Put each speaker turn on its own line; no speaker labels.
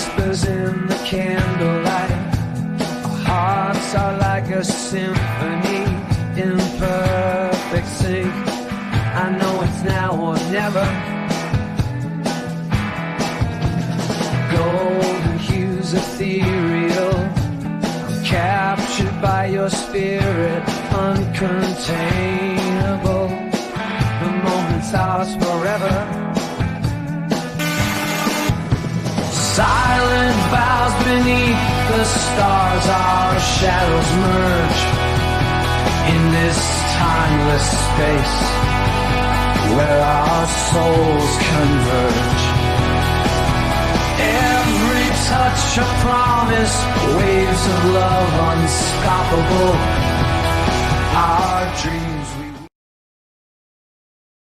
whispers in the candlelight. Our hearts are like a symphony in perfect sync. I know it's now or never. Golden hues ethereal, I'm captured by your spirit, uncontainable. The moment's ours forever. Silent vows beneath the stars, our shadows merge in this timeless space where our souls converge. Every touch a promise, waves of love unstoppable. Our dreams